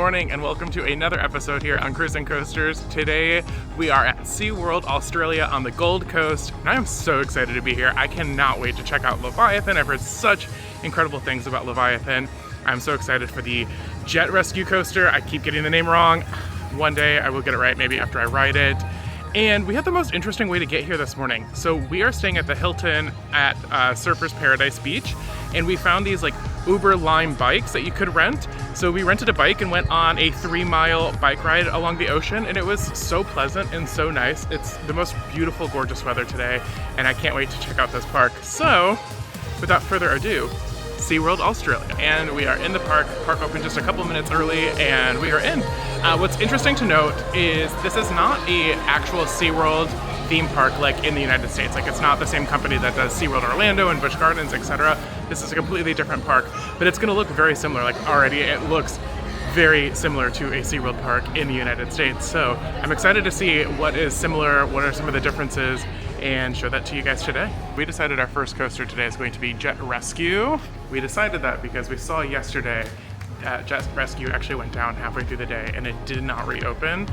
morning and welcome to another episode here on Cruise and Coasters. Today we are at SeaWorld Australia on the Gold Coast and I am so excited to be here. I cannot wait to check out Leviathan. I've heard such incredible things about Leviathan. I'm so excited for the Jet Rescue Coaster. I keep getting the name wrong. One day I will get it right, maybe after I ride it. And we had the most interesting way to get here this morning. So we are staying at the Hilton at Surfers Paradise Beach, and we found these like Uber Lime bikes that you could rent. So we rented a bike and went on a 3-mile bike ride along the ocean, and it was so pleasant and so nice. It's the most beautiful, gorgeous weather today, and I can't wait to check out this park. So without further ado, SeaWorld Australia. And we are in the park. Park opened just a couple minutes early and we are in. What's interesting to note is this is not a actual SeaWorld theme park like in the United States. Like it's not the same company that does SeaWorld Orlando and Busch Gardens, etc. This is a completely different park, but it's gonna look very similar. Like already it looks very similar to a SeaWorld park in the United States. So I'm excited to see what is similar, what are some of the differences, and show that to you guys today. We decided our first coaster today is going to be Jet Rescue. We decided that because we saw yesterday that Jet Rescue actually went down halfway through the day and it did not reopen.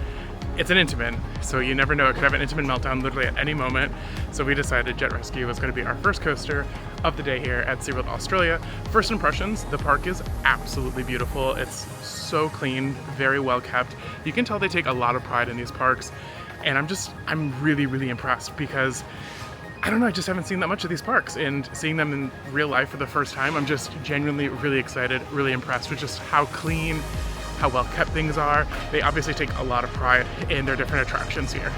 It's an Intamin, so you never know, it could have an Intamin meltdown literally at any moment. So we decided Jet Rescue was going to be our first coaster of the day here at SeaWorld Australia. First impressions, the park is absolutely beautiful. It's so clean, very well kept. You can tell they take a lot of pride in these parks. And I'm really impressed because I don't know, I just haven't seen that much of these parks, and seeing them in real life for the first time, I'm just genuinely really excited, really impressed with just how clean, how well kept things are. They obviously take a lot of pride in their different attractions here.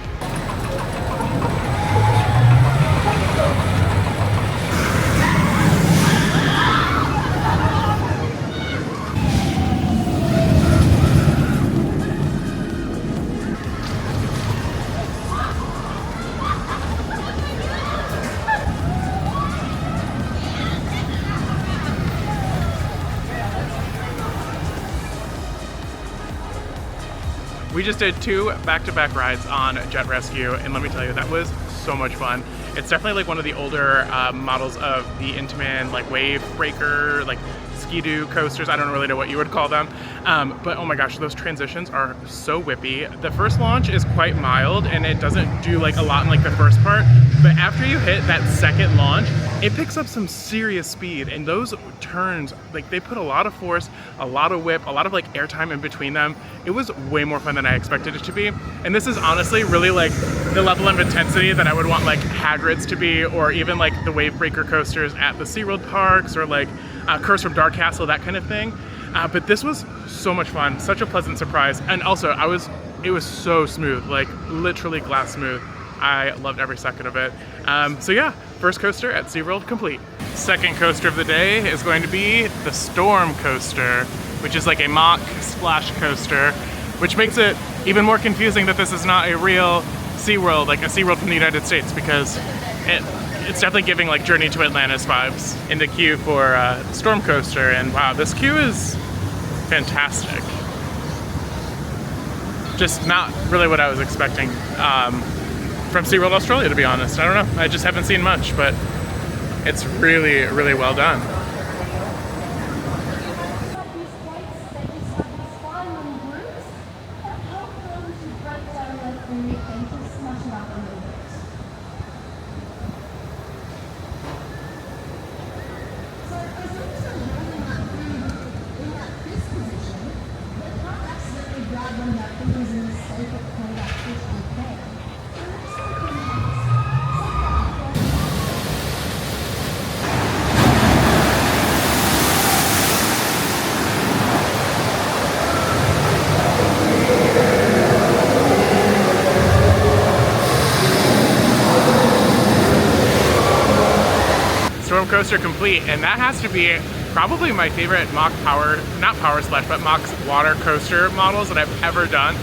We just did 2 back-to-back rides on Jet Rescue, and let me tell you, that was so much fun. It's definitely like one of the older models of the Intamin, like wave breaker, like ski-doo coasters. I don't really know what you would call them, but oh my gosh, those transitions are so whippy. The first launch is quite mild, and it doesn't do like a lot in like the first part, but after you hit that second launch, it picks up some serious speed, and those turns, like they put a lot of force, a lot of whip, a lot of like airtime in between them. It was way more fun than I expected it to be, and this is honestly really like the level of intensity that I would want like Hagrid's to be, or even like the wave breaker coasters at the SeaWorld parks, or like Curse from Dark Castle, that kind of thing. But this was so much fun, such a pleasant surprise, and also it was so smooth, like literally glass smooth. I loved every second of it. So yeah, first coaster at SeaWorld complete. Second coaster of the day is going to be the Storm Coaster, which is like a mock splash coaster, which makes it even more confusing that this is not a real SeaWorld, like a SeaWorld from the United States, because it's definitely giving like Journey to Atlantis vibes. In the queue for Storm Coaster, and wow, this queue is fantastic. Just not really what I was expecting from SeaWorld Australia, to be honest. I don't know, I just haven't seen much, but it's really well done. Storm Coaster complete, and that has to be probably my favorite mock not power splash, but mock water coaster models that I've ever done.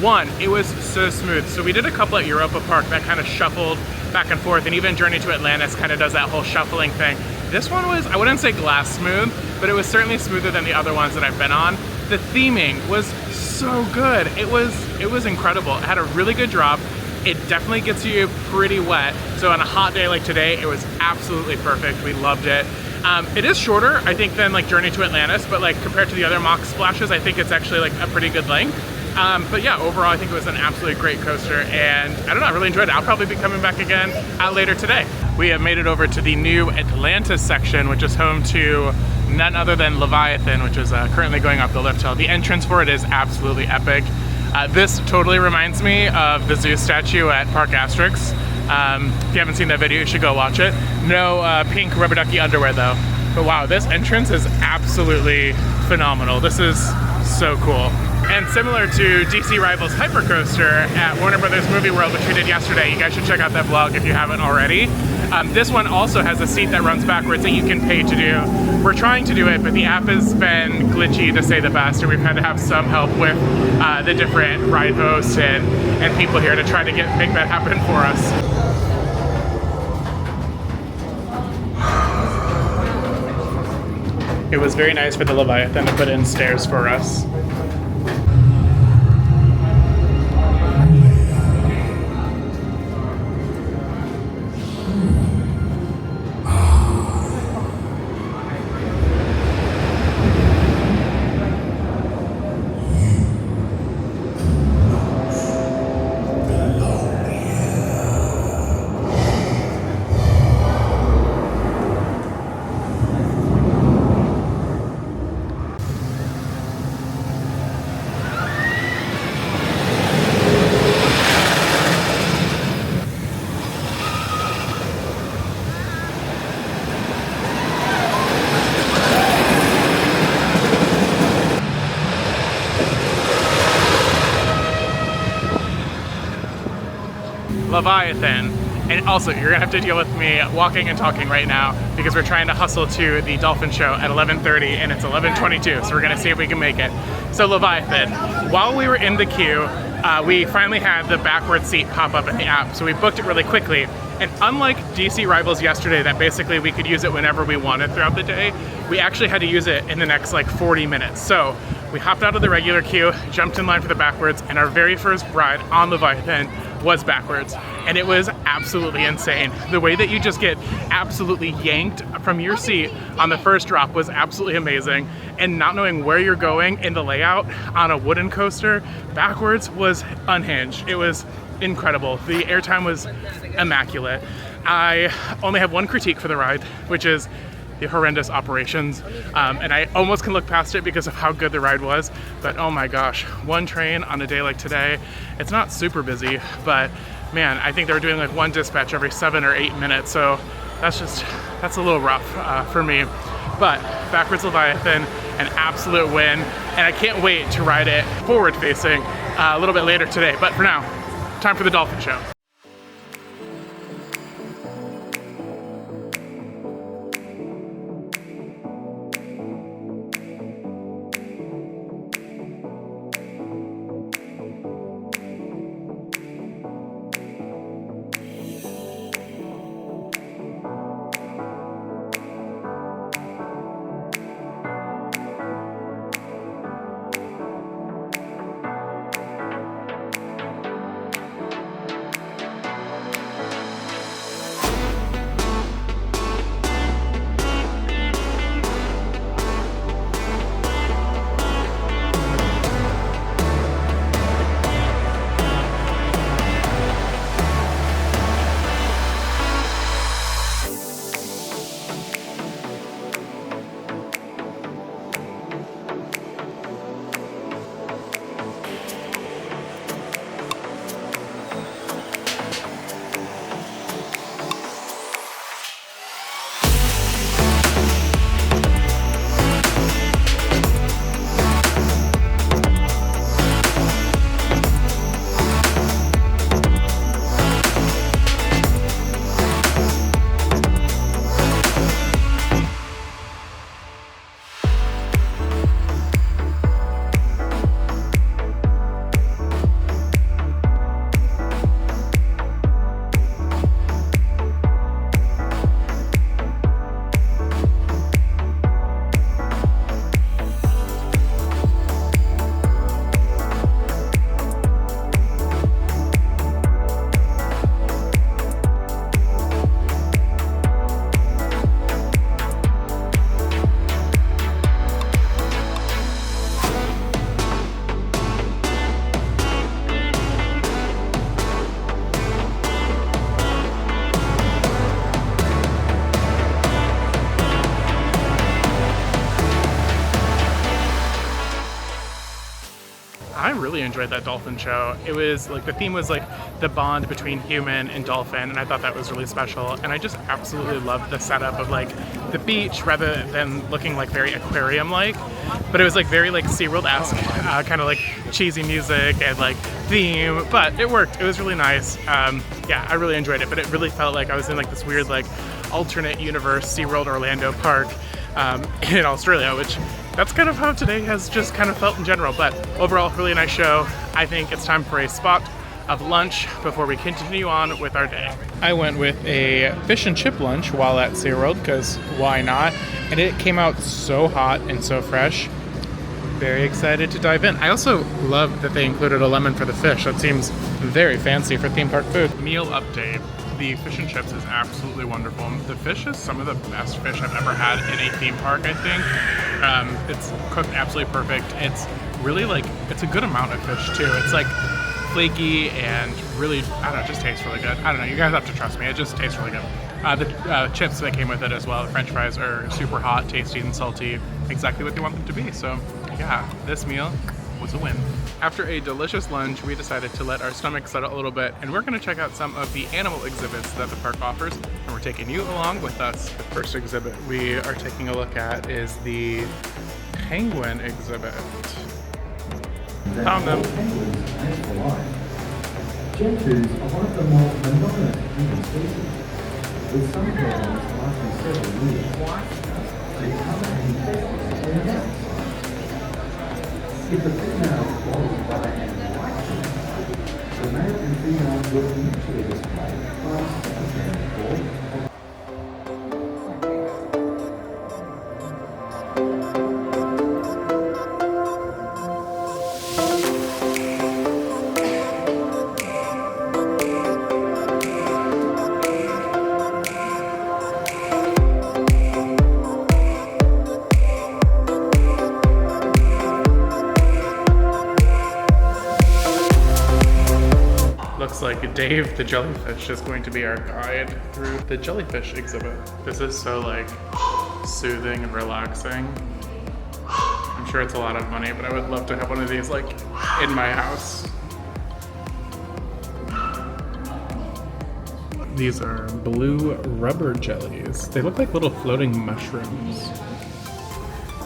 One, it was so smooth. So we did a couple at Europa Park that kind of shuffled back and forth, and even Journey to Atlantis kind of does that whole shuffling thing. This one was, I wouldn't say glass smooth, but it was certainly smoother than the other ones that I've been on. The theming was so good. It was incredible. It had a really good drop. It definitely gets you pretty wet. So on a hot day like today, it was absolutely perfect. We loved it. It is shorter, I think, than like Journey to Atlantis, but like compared to the other mock splashes, I think it's actually like a pretty good length. But yeah, overall, I think it was an absolutely great coaster, and I don't know, I really enjoyed it. I'll probably be coming back again later today. We have made it over to the new Atlantis section, which is home to none other than Leviathan, which is currently going up the lift hill. The entrance for it is absolutely epic. This totally reminds me of the Zeus statue at Park Asterix. If you haven't seen that video, you should go watch it. No pink rubber ducky underwear though. But wow, this entrance is absolutely phenomenal. This is so cool. And similar to DC Rivals Hypercoaster at Warner Brothers Movie World, which we did yesterday, you guys should check out that vlog if you haven't already. This one also has a seat that runs backwards that you can pay to do. We're trying to do it, but the app has been glitchy to say the best, and we've had to have some help with the different ride hosts and people here to try to make that happen for us. It was very nice for the Leviathan to put in stairs for us. Leviathan. And also, you're gonna have to deal with me walking and talking right now because we're trying to hustle to the Dolphin Show at 11:30 and it's 11:22, so we're gonna see if we can make it. So Leviathan, while we were in the queue, we finally had the backward seat pop up in the app, so we booked it really quickly. And unlike DC Rivals yesterday, that basically we could use it whenever we wanted throughout the day, we actually had to use it in the next like 40 minutes. So we hopped out of the regular queue, jumped in line for the backwards, and our very first ride on Leviathan was backwards, and it was absolutely insane. The way that you just get absolutely yanked from your seat on the first drop was absolutely amazing, and not knowing where you're going in the layout on a wooden coaster backwards was unhinged. It was incredible. The airtime was immaculate. I only have one critique for the ride, which is the horrendous operations, and I almost can look past it because of how good the ride was, but oh my gosh, one train on a day like today, it's not super busy, but man, I think they were doing like one dispatch every 7 or 8 minutes, so that's a little rough for me. But backwards Leviathan, an absolute win, and I can't wait to ride it forward facing a little bit later today. But for now, time for the Dolphin Show. really enjoyed that dolphin show. It was like, the theme was like the bond between human and dolphin, and I thought that was really special. And I just absolutely loved the setup of like the beach rather than looking like very aquarium-like, but it was like very like SeaWorld-esque, kind of like cheesy music and like theme, but it worked. It was really nice. Yeah, I really enjoyed it, but it really felt like I was in like this weird like alternate universe SeaWorld Orlando park in Australia, which that's kind of how today has just kind of felt in general. But overall, really nice show. I think it's time for a spot of lunch before we continue on with our day. I went with a fish and chip lunch while at SeaWorld, because why not? And it came out so hot and so fresh. Very excited to dive in. I also love that they included a lemon for the fish. That seems very fancy for theme park food. Meal update. The fish and chips is absolutely wonderful. The fish is some of the best fish I've ever had in a theme park, I think. It's cooked absolutely perfect. It's really like, it's a good amount of fish too. It's like flaky and really, I don't know, it just tastes really good. I don't know, you guys have to trust me, it just tastes really good. The chips that came with it as well, the french fries are super hot, tasty and salty, exactly what they want them to be. So yeah, this meal was a win. After a delicious lunch, we decided to let our stomachs settle a little bit, and we're going to check out some of the animal exhibits that the park offers, and we're taking you along with us. The first exhibit we are taking a look at is the penguin exhibit. Found them. Gentoos are one of the more monogamous penguin species, with some penguins lasting several years. They cover and infest their nests. If the female follows by and likes the male and female will mutually display fast and Looks like Dave the jellyfish is going to be our guide through the jellyfish exhibit. This is so like soothing and relaxing. I'm sure it's a lot of money, but I would love to have one of these like in my house. These are blue rubber jellies. They look like little floating mushrooms.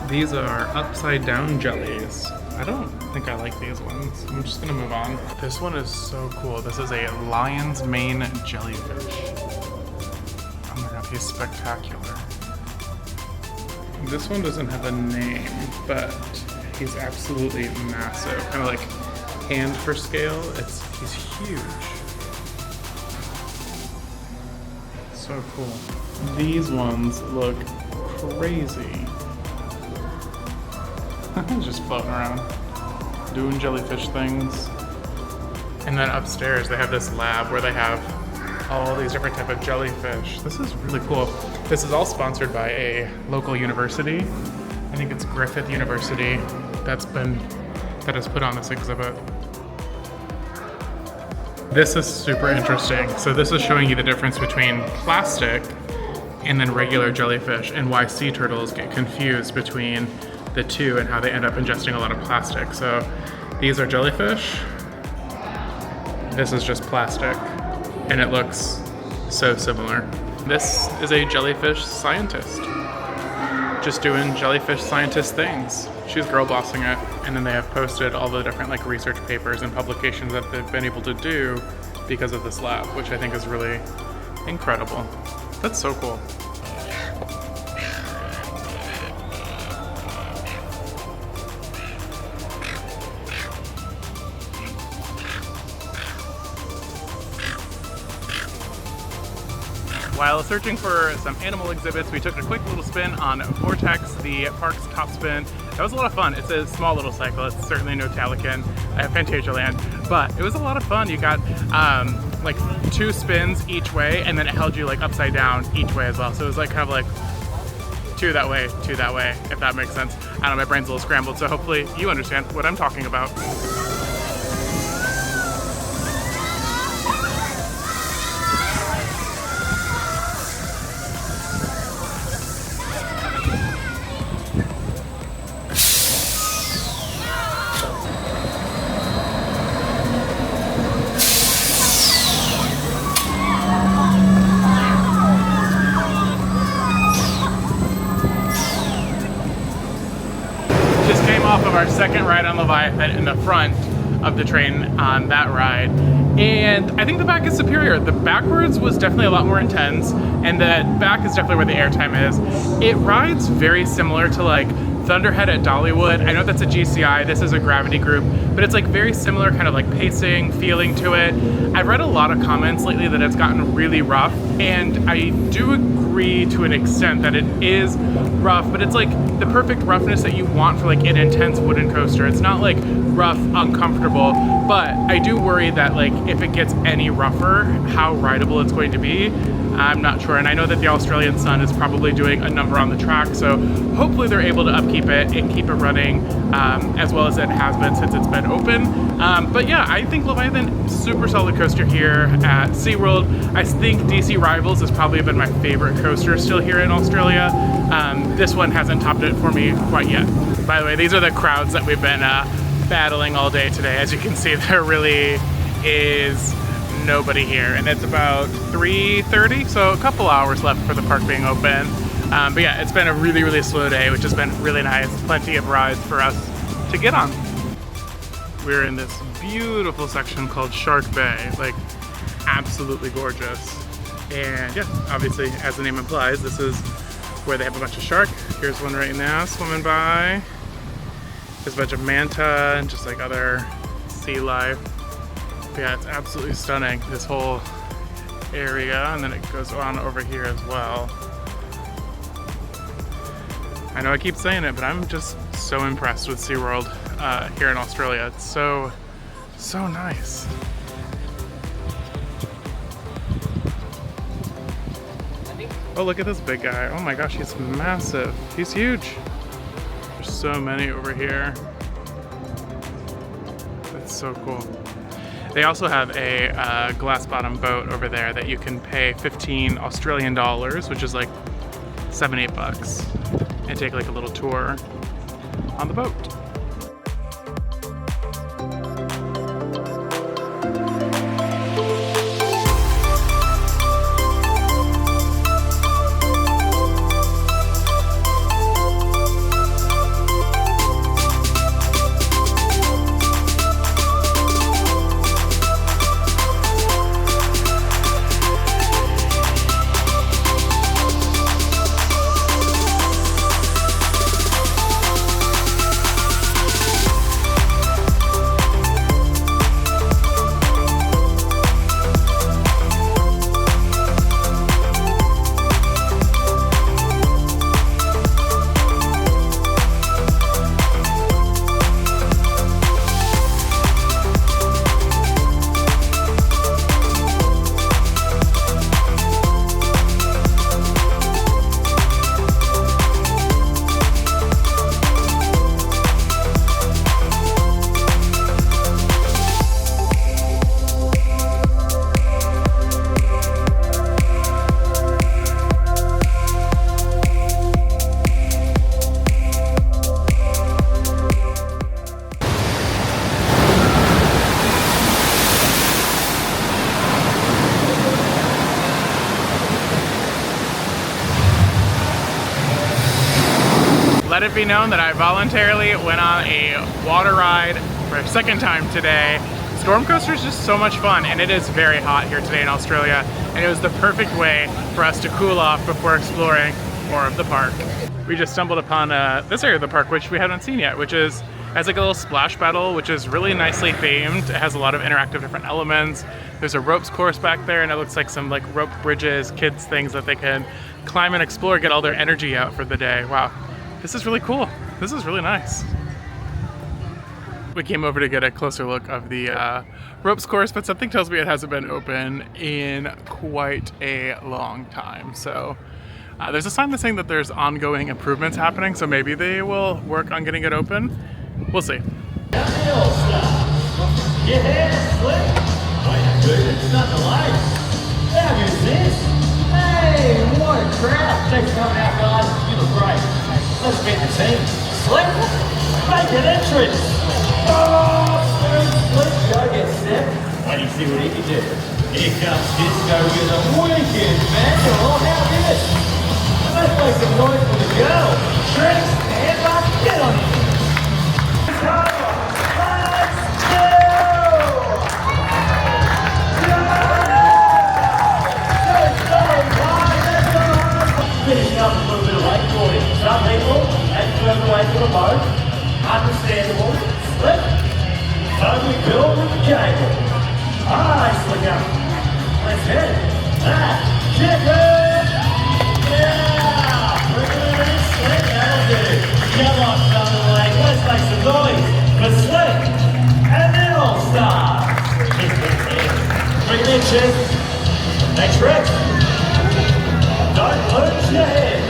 These are upside down jellies. I don't think I like these ones. I'm just gonna move on. This one is so cool. This is a lion's mane jellyfish. Oh my god, he's spectacular. This one doesn't have a name, but he's absolutely massive. Kind of like hand for scale. He's huge. So cool. These ones look crazy. Just floating around, doing jellyfish things. And then upstairs they have this lab where they have all these different type of jellyfish. This is really cool. This is all sponsored by a local university. I think it's Griffith University that has put on this exhibit. This is super interesting. So this is showing you the difference between plastic and then regular jellyfish, and why sea turtles get confused between the two and how they end up ingesting a lot of plastic. So these are jellyfish. This is just plastic, and it looks so similar. This is a jellyfish scientist, just doing jellyfish scientist things. She's girl bossing it, and then they have posted all the different like research papers and publications that they've been able to do because of this lab, which I think is really incredible. That's so cool. While searching for some animal exhibits, we took a quick little spin on Vortex, the park's top spin. That was a lot of fun. It's a small little cycle. It's certainly no Talican at Fantasialand, but it was a lot of fun. You got like 2 spins each way, and then it held you like upside down each way as well. So it was like kind of like 2 that way, 2 that way, if that makes sense. I don't know, my brain's a little scrambled, so hopefully you understand what I'm talking about. second ride on Leviathan in the front of the train on that ride. And I think the back is superior. The backwards was definitely a lot more intense, and the back is definitely where the airtime is. It rides very similar to like Thunderhead at Dollywood. I know that's a GCI, this is a Gravity group, but it's like very similar kind of like pacing, feeling to it. I've read a lot of comments lately that it's gotten really rough, and I do agree to an extent that it is rough, but it's like the perfect roughness that you want for like an intense wooden coaster. It's not like rough, uncomfortable, but I do worry that like if it gets any rougher, how rideable it's going to be. I'm not sure, and I know that the Australian Sun is probably doing a number on the track, so hopefully they're able to upkeep it and keep it running as well as it has been since it's been open. But yeah, I think Leviathan, super solid coaster here at SeaWorld. I think DC Rivals has probably been my favorite coaster still here in Australia. This one hasn't topped it for me quite yet. By the way, these are the crowds that we've been battling all day today. As you can see, there really is nobody here, and it's about 3:30, so a couple hours left for the park being open. But yeah, it's been a really slow day, which has been really nice. Plenty of rides for us to get on. We're in this beautiful section called Shark Bay, like absolutely gorgeous. And yeah, obviously, as the name implies, this is where they have a bunch of shark. Here's one right now swimming by. There's a bunch of manta and just like other sea life. But yeah, it's absolutely stunning, this whole area, and then it goes on over here as well. I know I keep saying it, but I'm just so impressed with SeaWorld here in Australia. It's so nice. Oh, look at this big guy. Oh my gosh, he's massive. He's huge. There's so many over here. That's so cool. They also have a glass bottom boat over there that you can pay 15 Australian dollars, which is like $7-8, and take like a little tour on the boat. Let it be known that I voluntarily went on a water ride for a second time today. Storm coaster is just so much fun, and it is very hot here today in Australia, and it was the perfect way for us to cool off before exploring more of the park. We just stumbled upon this area of the park, which we haven't seen yet, which has like a little splash battle, which is really nicely themed. It has a lot of interactive different elements. There's a ropes course back there, and it looks like some like rope bridges, kids things that they can climb and explore, get all their energy out for the day. Wow. This is really cool. This is really nice. We came over to get a closer look of the ropes course, but something tells me it hasn't been open in quite a long time. So there's a sign that's saying that there's ongoing improvements happening, so maybe they will work on getting it open. We'll see. Hey, what a crowd! Thanks for coming out, guys. You look great. Let's get the team. Slip, make an entrance. Oh, Slip, go get set. Wait till you see what he can do. Here comes Disco with a wicked manual. How this? Let's make some noise for the girl. Tricks, stand up, get on it. Alright, Slicker. Let's hit that chicken! Yeah! Bring it in, Slick. That'll do. Come on, Thunder Lake. Let's make some noise for Slick and then All Star. Bring it in, Chick. Next trick. Don't lose your head.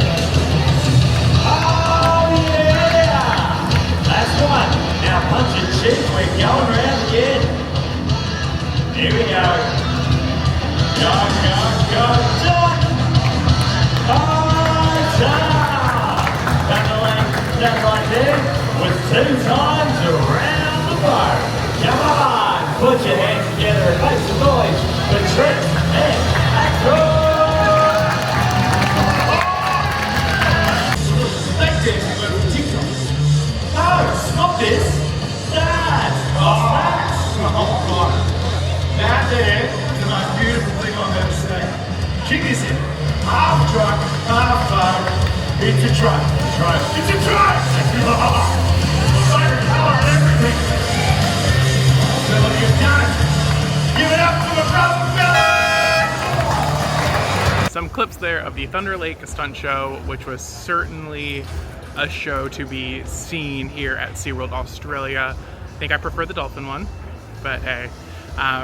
Oh, yeah! That's one. Now punch your cheek. We're going around again. Here we go. Go, go, go, duck! Oh, duck! That right there was 2 times around the boat. Come on, put your hands together and make some noise for Trent and Axel! Like this, TikTok. No, stop this. That's oh, God. That there is the most beautiful thing I've ever seen. Check this in. Half truck, half boat. It's a truck. It's a truck! Favorite color and everything. So look, you've done it. Give it up for my brother Billy! Some clips there of the Thunder Lake Stunt Show, which was certainly a show to be seen here at SeaWorld Australia. I think I prefer the dolphin one, but hey.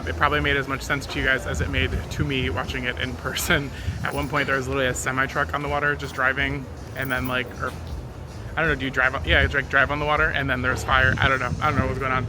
It probably made as much sense to you guys as it made to me watching it in person. At one point there was literally a semi-truck on the water just driving, and then like, or I don't know, do you drive on, yeah, it's like drive on the water, and then there's fire. I don't know what's going on.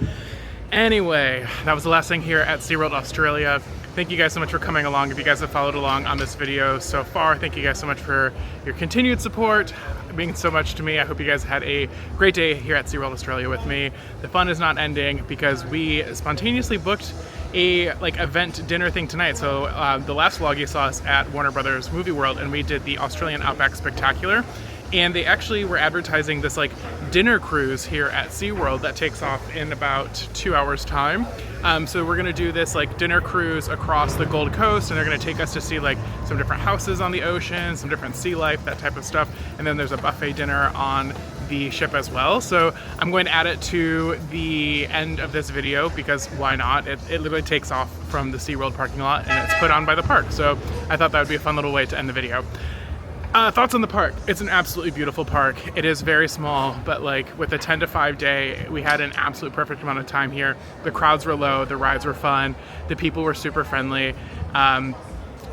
Anyway, that was the last thing here at SeaWorld Australia. Thank you guys so much for coming along. If you guys have followed along on this video so far, thank you guys so much for your continued support. It means so much to me. I hope you guys had a great day here at SeaWorld Australia with me. The fun is not ending because we spontaneously booked a event dinner thing tonight. So the last vlog you saw us at Warner Brothers Movie World, and we did the Australian Outback Spectacular. And they actually were advertising this like dinner cruise here at SeaWorld that takes off in about 2 hours time. So we're gonna do this like dinner cruise across the Gold Coast, and they're gonna take us to see like some different houses on the ocean, some different sea life, that type of stuff. And then there's a buffet dinner on the ship as well. So I'm going to add it to the end of this video because why not? It literally takes off from the SeaWorld parking lot and it's put on by the park. So I thought that would be a fun little way to end the video. Thoughts on the park? It's an absolutely beautiful park. It is very small, but like with a 10 to 5 day, we had an absolute perfect amount of time here. The crowds were low, the rides were fun, the people were super friendly.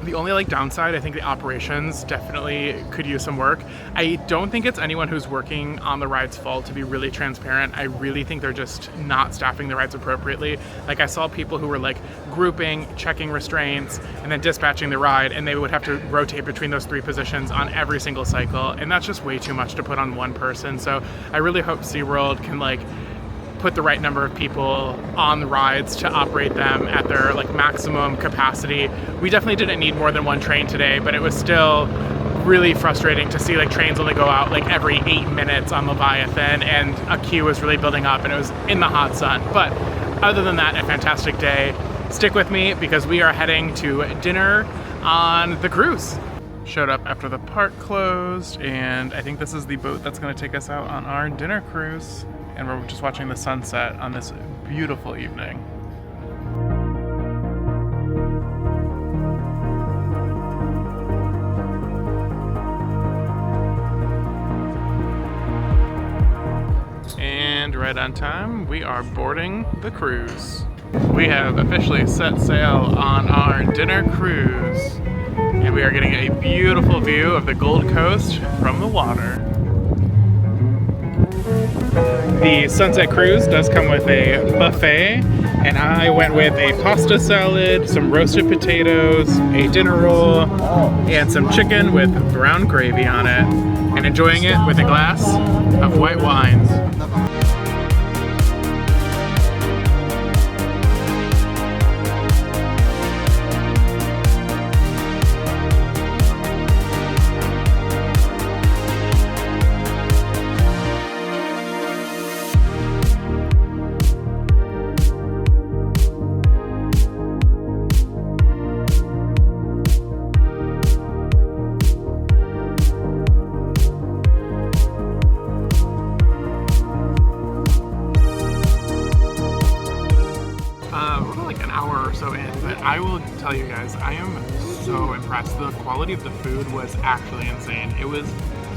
The only like downside, I think the operations definitely could use some work. I don't think it's anyone who's working on the ride's fault, to be really transparent. I really think they're just not staffing the rides appropriately. Like I saw people who were like grouping, checking restraints, and then dispatching the ride, and they would have to rotate between those 3 positions on every single cycle, and that's just way too much to put on one person. So I really hope SeaWorld can like put the right number of people on the rides to operate them at their like maximum capacity. We definitely didn't need more than 1 train today, but it was still really frustrating to see like trains only go out like every 8 minutes on Leviathan, and a queue was really building up and it was in the hot sun. But other than that, a fantastic day. Stick with me because we are heading to dinner on the cruise. Showed up after the park closed, and I think this is the boat that's going to take us out on our dinner cruise. And we're just watching the sunset on this beautiful evening. And right on time, we are boarding the cruise. We have officially set sail on our dinner cruise, and we are getting a beautiful view of the Gold Coast from the water. The Sunset Cruise does come with a buffet, and I went with a pasta salad, some roasted potatoes, a dinner roll, and some chicken with brown gravy on it, and enjoying it with a glass of white wines. we're so in, but I will tell you guys, I am so impressed. The quality of the food was actually insane. It was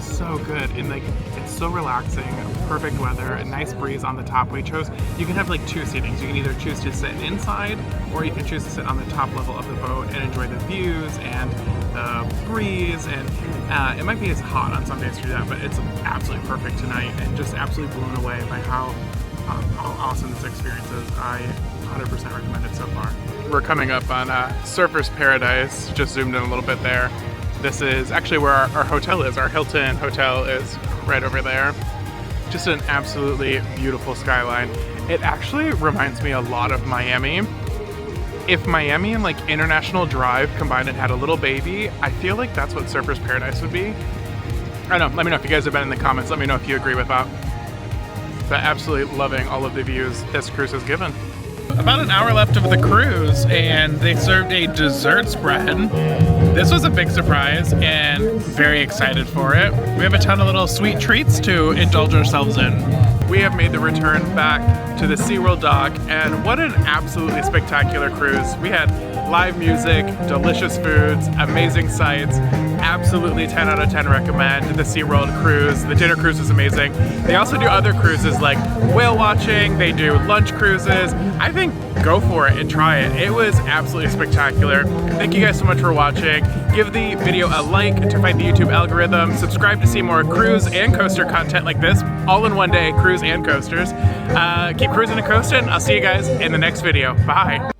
so good, and like it's so relaxing, perfect weather, a nice breeze on the top. You can have like 2 seatings. You can either choose to sit inside, or you can choose to sit on the top level of the boat and enjoy the views and the breeze. And it might be as hot on some days to do that, but it's absolutely perfect tonight, and just absolutely blown away by how awesome this experience is. I 100% recommend it so far. We're coming up on Surfer's Paradise. Just zoomed in a little bit there. This is actually where our hotel is. Our Hilton Hotel is right over there. Just an absolutely beautiful skyline. It actually reminds me a lot of Miami. If Miami and like International Drive combined and had a little baby, I feel like that's what Surfer's Paradise would be. I don't know, let me know if you guys have been in the comments. Let me know if you agree with that. But absolutely loving all of the views this cruise has given. About an hour left of the cruise, and they served a dessert spread. This was a big surprise, and very excited for it. We have a ton of little sweet treats to indulge ourselves in. We have made the return back to the SeaWorld dock, and what an absolutely spectacular cruise. We had live music, delicious foods, amazing sights. Absolutely 10 out of 10 recommend the SeaWorld cruise. The dinner cruise is amazing. They also do other cruises like whale watching, they do lunch cruises. I think go for it and try it. It was absolutely spectacular. Thank you guys so much for watching. Give the video a like to fight the YouTube algorithm. Subscribe to see more cruise and coaster content like this, all in one day, cruise and coasters. Keep cruising and coasting. I'll see you guys in the next video. Bye.